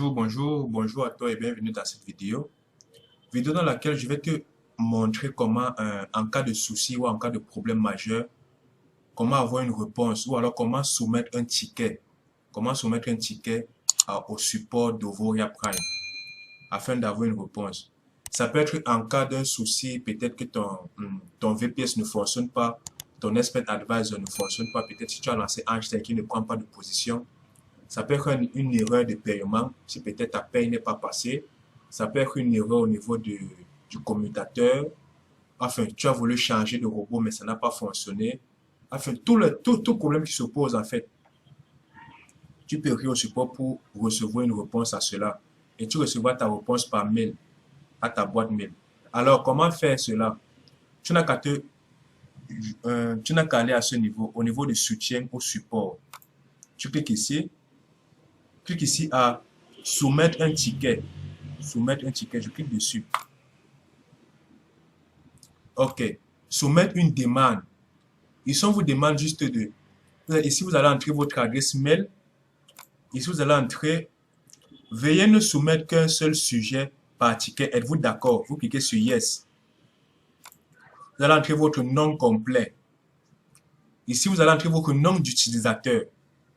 Bonjour à toi et bienvenue dans cette vidéo. Vidéo dans laquelle je vais te montrer comment, en cas de souci ou en cas de problème majeur, comment avoir une réponse ou alors comment soumettre un ticket. Comment soumettre un ticket au support d'Ovoria Prime afin d'avoir une réponse. Ça peut être en cas d'un souci, peut-être que ton VPS ne fonctionne pas, ton expert advisor ne fonctionne pas, peut-être si tu as lancé Einstein qui ne prend pas de position. Ça peut être une erreur de paiement, si peut-être ta paye n'est pas passée. Ça peut être une erreur au niveau du commutateur. Enfin, tu as voulu changer de robot, mais ça n'a pas fonctionné. Enfin, tout problème qui se pose, en fait, tu peux écrire au support pour recevoir une réponse à cela. Et tu recevras ta réponse par mail, à ta boîte mail. Alors, comment faire cela? Tu n'as qu'à aller à ce niveau, au niveau de soutien au support. Tu cliques ici. Clique ici à soumettre un ticket. Soumettre un ticket, je clique dessus. OK. Soumettre une demande. Ici, on vous demande juste de... Ici, vous allez entrer votre adresse mail. Ici, vous allez entrer... Veuillez ne soumettre qu'un seul sujet par ticket. Êtes-vous d'accord? Vous cliquez sur Yes. Vous allez entrer votre nom complet. Ici, vous allez entrer votre nom d'utilisateur.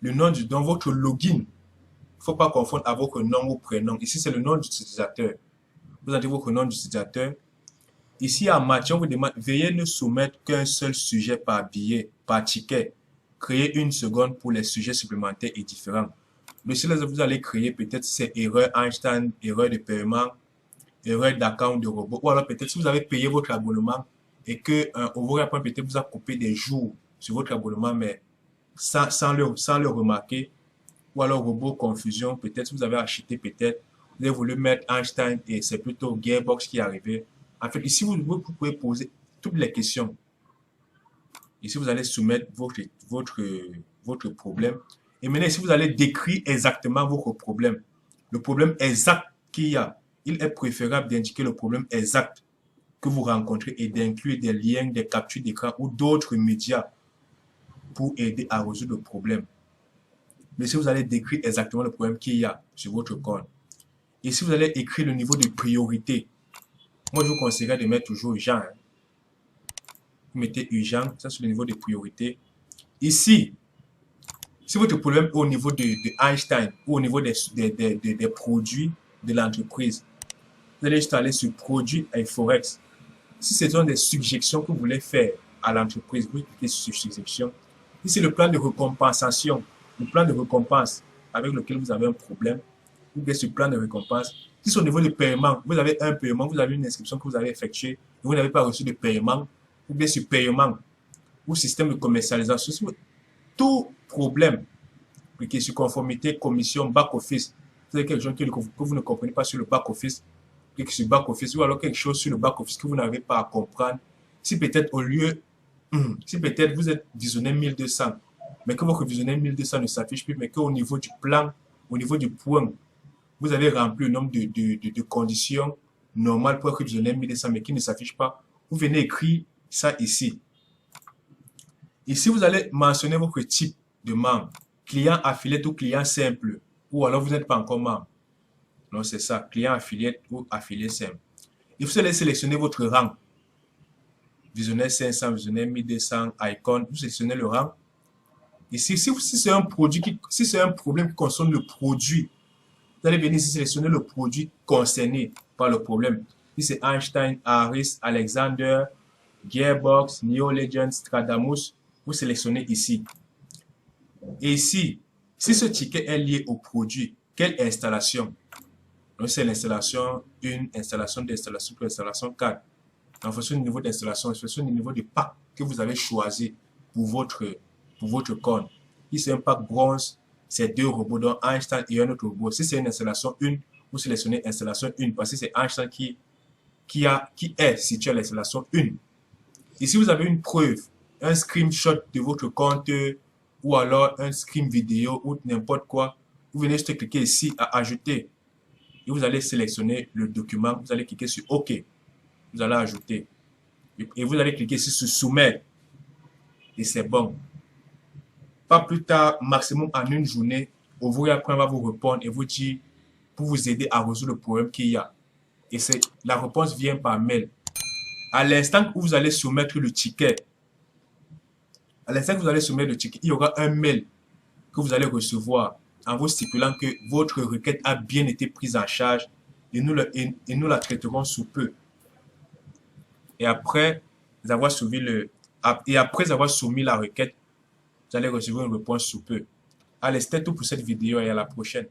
Le nom dans votre login. Il ne faut pas confondre avec votre nom ou prénom. Ici, c'est le nom d'utilisateur. Vous entrez votre nom d'utilisateur. Ici, en matière, on vous demande, veuillez ne soumettre qu'un seul sujet par billet, par ticket. Créez une seconde pour les sujets supplémentaires et différents. Le seul que vous allez créer, peut-être, c'est erreur Einstein, erreur de paiement, erreur d'account de robot. Ou alors, peut-être, si vous avez payé votre abonnement et que Ovoria Prime peut-être vous a coupé des jours sur votre abonnement, mais sans le remarquer. Ou alors, robot confusion, peut-être, vous avez acheté, peut-être, vous avez voulu mettre Einstein et c'est plutôt Gearbox qui est arrivé. En fait, ici, vous pouvez poser toutes les questions. Ici, vous allez soumettre votre problème. Et maintenant, ici, vous allez décrire exactement votre problème. Le problème exact qu'il y a. Il est préférable d'indiquer le problème exact que vous rencontrez et d'inclure des liens, des captures d'écran ou d'autres médias pour aider à résoudre le problème. Mais si vous allez décrire exactement le problème qu'il y a sur votre compte. Ici, vous allez écrire le niveau de priorité. Moi, je vous conseillerais de mettre toujours urgent. Vous mettez urgent, ça c'est le niveau de priorité. Ici, si votre problème est au niveau de Einstein ou au niveau des produits de l'entreprise, vous allez juste aller sur produits et Forex. Si ce sont des suggestions que vous voulez faire à l'entreprise, vous cliquez sur suggestions. Si c'est le plan de récompensation, le plan de récompense avec lequel vous avez un problème, vous cliquez sur plan de récompense. Si c'est au niveau du paiement, vous avez un paiement, vous avez une inscription que vous avez effectuée, et vous n'avez pas reçu de paiement, ou bien sur paiement, ou système de commercialisation, tout problème, cliquez sur conformité, commission, back-office. Vous avez quelque chose que vous ne comprenez pas sur le back-office, cliquez sur back-office, ou alors quelque chose sur le back-office que vous n'arrivez pas à comprendre. Si peut-être au lieu, si peut-être vous êtes visionnaire 1200, mais que votre visionnaire 1200 ne s'affiche plus, mais qu'au niveau du plan, au niveau du point, vous avez rempli le nombre de conditions normales pour être visionnaire 1200, mais qui ne s'affiche pas, vous venez écrire ça ici. Ici, vous allez mentionner votre type de membre. Client affilié ou client simple. Ou alors vous n'êtes pas encore membre. Non, c'est ça. Client affilié ou affilié simple. Et vous allez sélectionner votre rang. Visionnaire 500, visionnaire 1200, icon. Vous sélectionnez le rang. Ici, si c'est un produit si c'est un problème qui concerne le produit, vous allez venir ici sélectionner le produit concerné par le problème. Si c'est Einstein, Harris, Alexander, Gearbox, Neo Legends, Stradamus, vous sélectionnez ici. Et ici, si ce ticket est lié au produit, quelle installation? Donc, c'est l'installation 1, installation 2, installation 3, installation 4. En fonction du niveau d'installation, en fonction du niveau de pack que vous avez choisi pour votre compte. Si c'est un pack bronze, c'est 2 robots, donc Einstein et un autre robot. Si c'est une installation 1, vous sélectionnez installation 1 parce que c'est Einstein qui est situé à l'installation 1. Ici, vous avez une preuve, un screenshot de votre compte ou alors un screen vidéo ou n'importe quoi. Vous venez juste cliquer ici à ajouter et vous allez sélectionner le document. Vous allez cliquer sur OK. Vous allez ajouter et vous allez cliquer ici sur soumettre et c'est bon. Pas plus tard, maximum en une journée, Ovoria Prime va vous répondre et vous dire pour vous aider à résoudre le problème qu'il y a. Et la réponse vient par mail. À l'instant où vous allez soumettre le ticket, il y aura un mail que vous allez recevoir en vous stipulant que votre requête a bien été prise en charge et nous la traiterons sous peu. Et après avoir soumis la requête, vous allez recevoir une réponse sous peu. Allez, c'était tout pour cette vidéo et à la prochaine.